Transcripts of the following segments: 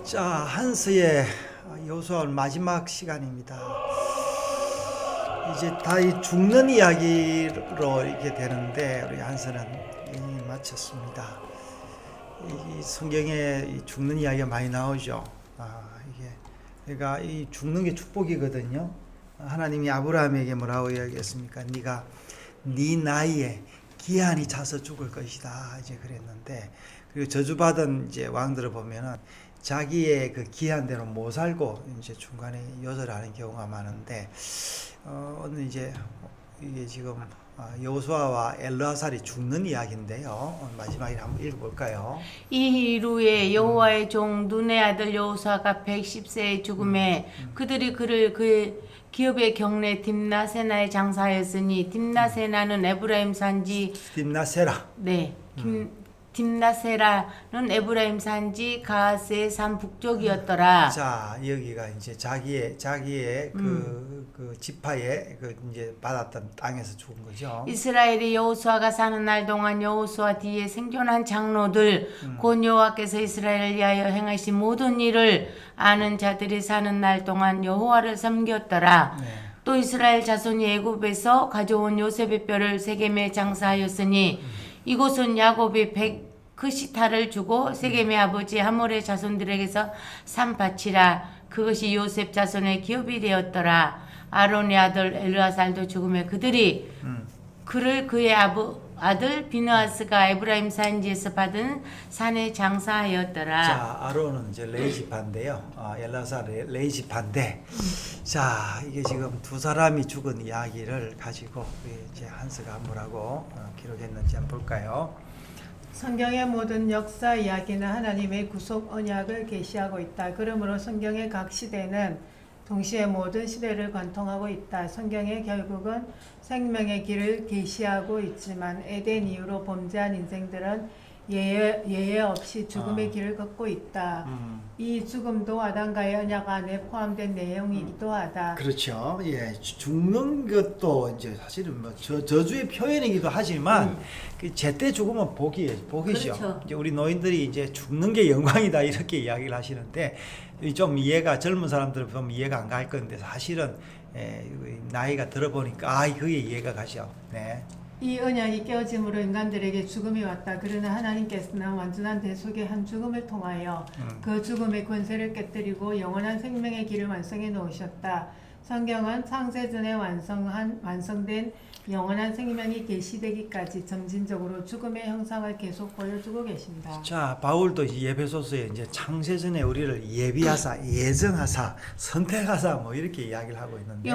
자, 한스의 여호수아 마지막 시간입니다. 이제 다 이 죽는 이야기로 이렇게 되는데 우리 한스는 이미 마쳤습니다. 이 성경에 이 죽는 이야기가 많이 나오죠. 이게 그러니까 이 죽는 게 축복이거든요. 하나님이 아브라함에게 뭐라고 이야기했습니까? 네가 네 나이에 기한이 차서 죽을 것이다 이제 그랬는데, 그리고 저주받은 이제 왕들을 보면은 자기의 그 기한대로 못 살고 이제 중간에 요절하는 경우가 많은데, 오늘 이제 이게 지금 여호수아와 엘르아살이 죽는 이야기인데요. 마지막에 한번 읽어볼까요? 이 이후에 여호와의 종 눈의 아들 여호수아가 110세의 죽음에 그들이 그를 그 기업의 경내 딥나세나에 장사하였으니, 딥나세나는 에브라임 산지 딥나세라. 딥나세라는 에브라임 산지 가스의 산 북쪽이었더라. 자, 여기가 이제 자기의 그 지파에 그 이제 받았던 땅에서 죽은 거죠. 이스라엘이 여호수아가 사는 날 동안 여호수아 뒤에 생존한 장로들 곧 여호와께서 이스라엘을 위하여 행하신 모든 일을 아는 자들이 사는 날 동안 여호와를 섬겼더라. 네. 또 이스라엘 자손이 애굽에서 가져온 요셉의 뼈를 세겜에 장사하였으니, 이곳은 야곱이 크시타를 주고 세겜의 아버지 하몰의 자손들에게서 산 밭이라. 그것이 요셉 자손의 기업이 되었더라. 아론의 아들 엘르아살도 죽음에 그들이 그를 그의 아들 비느하스가 에브라임 산지에서 받은 산에 장사하였더라. 자, 아론은 이제 레이지파인데요. 엘르아살의 레이지파인데, 자, 이게 지금 두 사람이 죽은 이야기를 가지고 이제 한스가 뭐라고 기록했는지 한번 볼까요? 성경의 모든 역사 이야기는 하나님의 구속 언약을 계시하고 있다. 그러므로 성경의 각 시대는 동시에 모든 시대를 관통하고 있다. 성경의 결국은 생명의 길을 계시하고 있지만 에덴 이후로 범죄한 인생들은 예외 없이 죽음의 길을 걷고 있다. 이 죽음도 아담과의 언약 안에 포함된 내용이기도 하다. 그렇죠. 예, 죽는 것도 이제 사실은 뭐 저주의 표현이기도 하지만 그 제때 죽으면 복이죠. 그렇죠. 이제 우리 노인들이 이제 죽는 게 영광이다 이렇게 이야기를 하시는데, 좀 이해가, 젊은 사람들은 좀 이해가 안 갈 건데 사실은 나이가 들어보니까 그게 이해가 가죠. 네. 이 언약이 깨어짐으로 인간들에게 죽음이 왔다. 그러나 하나님께서는 완전한 대속의 한 죽음을 통하여 그 죽음의 권세를 깨뜨리고 영원한 생명의 길을 완성해 놓으셨다. 성경은 창세전에 완성된 영원한 생명이 계시되기까지 점진적으로 죽음의 형상을 계속 보여주고 계십니다. 자, 바울도 이제 에베소서에 이제 창세전에 우리를 예비하사, 예정하사, 선택하사 뭐 이렇게 이야기를 하고 있는데,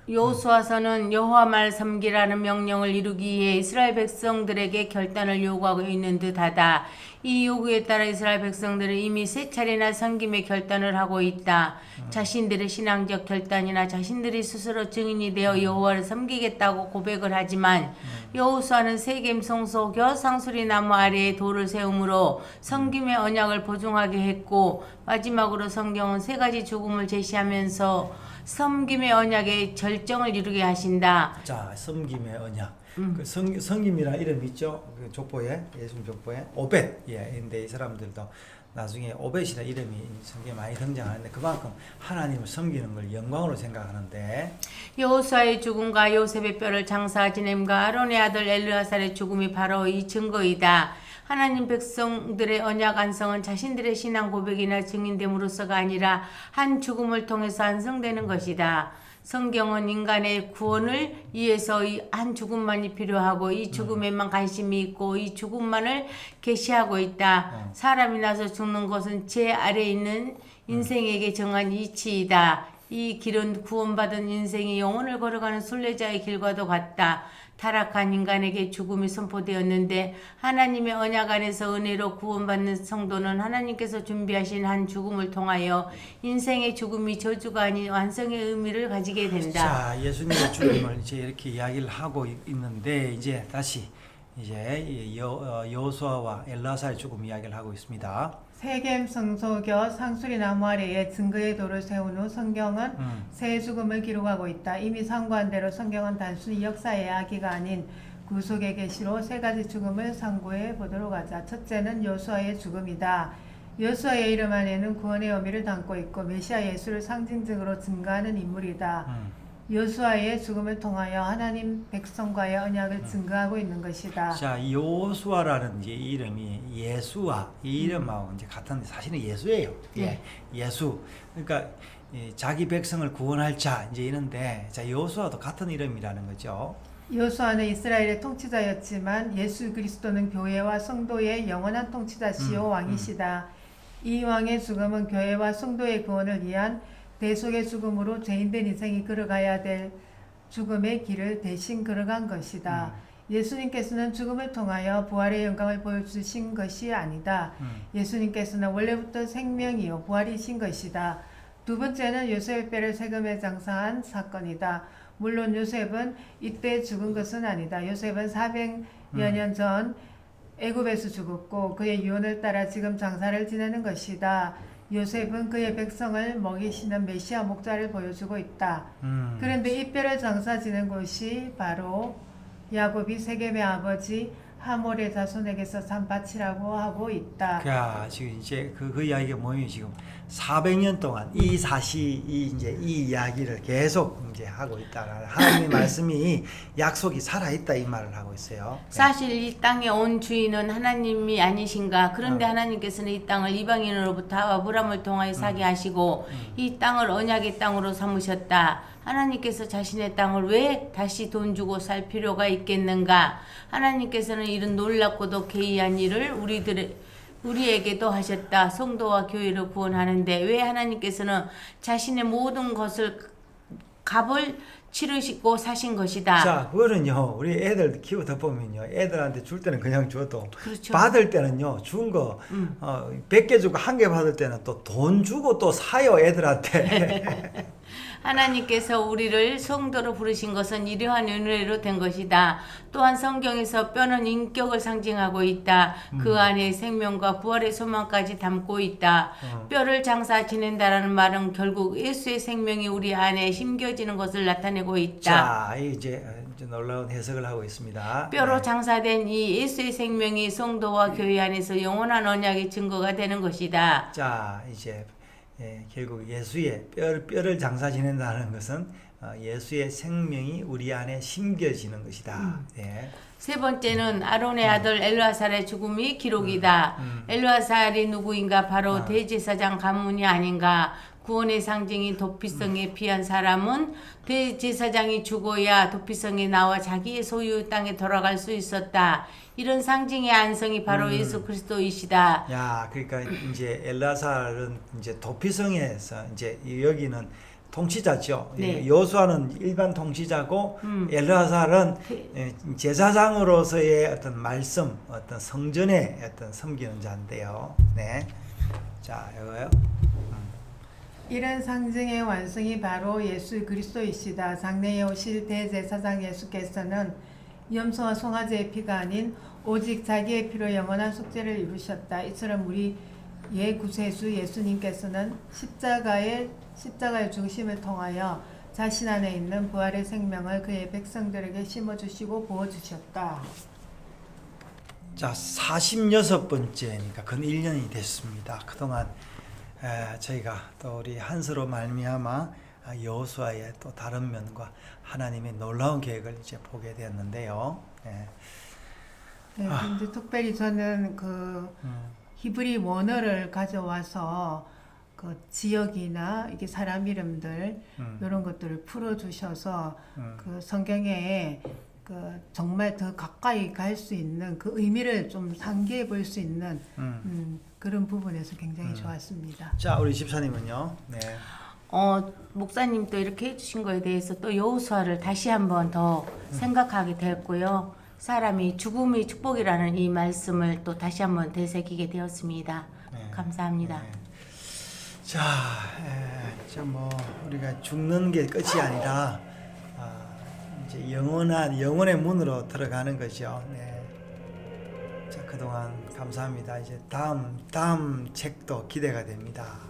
여호수아서는 여호와 말 섬기라는 명령을 이루기 위해 이스라엘 백성들에게 결단을 요구하고 있는 듯하다. 이 요구에 따라 이스라엘 백성들은 이미 세 차례나 섬김의 결단을 하고 있다. 자신들의 신앙적 결단이나 자신들이 스스로 증인이 되어 여호와를 섬기겠다고 고백을 하지만, 여호수아는 세겜 성소 곁 상수리 나무 아래에 돌을 세움으로 섬김의 언약을 보증하게 했고, 마지막으로 성경은 세 가지 죽음을 제시하면서 섬김의 언약의 절정을 이루게 하신다. 자, 섬김의 언약. 그 섬김이라는 이름 있죠? 그 족보에, 예수님 족보에 오벳. 근데 이 사람들도 나중에 오벳이라는 이름이 성경에 많이 등장하는데, 그만큼 하나님을 섬기는 걸 영광으로 생각하는데, 여호수아의 죽음과 요셉의 뼈를 장사 지냄과 아론의 아들 엘르아살의 죽음이 바로 이 증거이다. 하나님 백성들의 언약 안성은 자신들의 신앙 고백이나 증인됨으로서가 아니라 한 죽음을 통해서 완성되는 것이다. 성경은 인간의 구원을 위해서 이 한 죽음만이 필요하고 이 죽음에만 관심이 있고 이 죽음만을 계시하고 있다. 사람이 나서 죽는 것은 제 아래에 있는 인생에게 정한 이치이다. 이 길은 구원받은 인생이 영혼을 걸어가는 순례자의 길과도 같다. 타락한 인간에게 죽음이 선포되었는데, 하나님의 언약 안에서 은혜로 구원받는 성도는 하나님께서 준비하신 한 죽음을 통하여 인생의 죽음이 저주가 아닌 완성의 의미를 가지게 된다. 자, 예수님의 죽음을 이제 이렇게 이야기를 하고 있는데, 이제 다시 이제 여호수아와 엘르아살의 죽음 이야기를 하고 있습니다. 세겜 성소 곁 상수리 나무 아래에 증거의 돌을 세운 후 성경은 새 죽음을 기록하고 있다. 이미 상고한 대로 성경은 단순히 역사의 이야기가 아닌 구속의 계시로 세 가지 죽음을 상고해 보도록 하자. 첫째는 여호수아의 죽음이다. 여수아의 이름 안에는 구원의 의미를 담고 있고 메시아 예수를 상징적으로 증거하는 인물이다. 여수아의 죽음을 통하여 하나님 백성과의 언약을 증거하고 있는 것이다. 자, 요수아라는 이제 이름이 예수와 이 이름하고 이제 같은데 사실은 예수예요. 네. 예수. 그러니까 자기 백성을 구원할 자 이제 이런데 자, 요수아도 같은 이름이라는 거죠. 여수아는 이스라엘의 통치자였지만 예수 그리스도는 교회와 성도의 영원한 통치자시요 왕이시다. 이 왕의 죽음은 교회와 성도의 구원을 위한 대속의 죽음으로 죄인된 인생이 걸어가야 될 죽음의 길을 대신 걸어간 것이다. 예수님께서는 죽음을 통하여 부활의 영광을 보여주신 것이 아니다. 예수님께서는 원래부터 생명이요 부활이신 것이다. 두 번째는 요셉의 뼈를 세금에 장사한 사건이다. 물론 요셉은 이때 죽은 것은 아니다. 요셉은 400여 년 전 애굽에서 죽었고 그의 유언을 따라 지금 장사를 지내는 것이다. 요셉은 그의 백성을 먹이시는 메시아 목자를 보여주고 있다. 그런데 이 뼈를 장사 지낸 곳이 바로 야곱이 세겜의 아버지 하몰의 자손에게서 산 밭이라고 하고 있다. 자, 지금 이제 그 이야기가 뭐예요? 지금 400년 동안 이 이야기를 계속 이제 하고 있다. 하나님의 말씀이 약속이 살아 있다 이 말을 하고 있어요. 사실 이 땅에 온 주인은 하나님이 아니신가? 그런데 하나님께서는 이 땅을 이방인으로부터 아브라함을 통하여 사게 하시고 이 땅을 언약의 땅으로 삼으셨다. 하나님께서 자신의 땅을 왜 다시 돈 주고 살 필요가 있겠는가? 하나님께서는 이런 놀랍고도 괴이한 일을 우리에게도 하셨다. 성도와 교회를 구원하는데 왜 하나님께서는 자신의 모든 것을 값을 치르시고 사신 것이다. 자, 그거는요, 우리 애들 키우다 보면요, 애들한테 줄 때는 그냥 줘도, 그렇죠. 받을 때는요, 준 거, 100개 주고 1개 받을 때는 또 돈 주고 또 사요, 애들한테. 하나님께서 우리를 성도로 부르신 것은 이러한 은혜로 된 것이다. 또한 성경에서 뼈는 인격을 상징하고 있다. 그 안에 생명과 부활의 소망까지 담고 있다. 뼈를 장사 지낸다라는 말은 결국 예수의 생명이 우리 안에 심겨지는 것을 나타내고 있다. 자, 이제 놀라운 해석을 하고 있습니다. 뼈로 장사된 이 예수의 생명이 성도와 교회 안에서 영원한 언약의 증거가 되는 것이다. 자, 이제 결국 예수의 뼈를 장사 지낸다는 것은 예수의 생명이 우리 안에 심겨지는 것이다. 네. 세 번째는 아론의 아들 엘르아살의 죽음이 기록이다. 엘르아살이 누구인가? 바로 대제사장 가문이 아닌가? 구원의 상징인 도피성에 피한 사람은 대제사장이 죽어야 도피성에 나와 자기의 소유 땅에 돌아갈 수 있었다. 이런 상징의 안성이 바로 예수 그리스도이시다. 야, 그러니까 이제 엘라살은 이제 도피성에서 이제 여기는 통치자죠. 네. 여호수아는 일반 통치자고 엘르아살은 제사장으로서의 어떤 말씀, 어떤 성전의 어떤 섬기는 자인데요. 네. 자, 이거요. 이런 상징의 완성이 바로 예수 그리스도이시다. 장래에 오실 대제사장 예수께서는 염소와 송아지의 피가 아닌 오직 자기의 피로 영원한 속죄를 이루셨다. 이처럼 우리의 구세주 예수님께서는 십자가의 죽으심을 통하여 자신 안에 있는 부활의 생명을 그의 백성들에게 심어주시고 부어주셨다. 자, 46번째니까 근 1년이 됐습니다. 그동안 저희가 또 우리 한스로 말미암아 여호수아의 또 다른 면과 하나님의 놀라운 계획을 이제 보게 되었는데요. 네, 근데 특별히 저는 그 히브리 원어를 가져와서 그 지역이나 이게 사람 이름들 이런 것들을 풀어주셔서 그 성경에 그 정말 더 가까이 갈 수 있는 그 의미를 좀 상기해 볼 수 있는 그런 부분에서 굉장히 좋았습니다. 자, 우리 집사님은요. 네. 목사님 또 이렇게 해주신 거에 대해서 또 여호수아를 다시 한번 더 생각하게 됐고요. 사람이 죽음이 축복이라는 이 말씀을 또 다시 한번 되새기게 되었습니다. 네. 감사합니다. 네. 자, 뭐 우리가 죽는 게 끝이 아니라 이제 영원의 문으로 들어가는 거죠. 네. 자, 그동안 감사합니다. 이제 다음 책도 기대가 됩니다.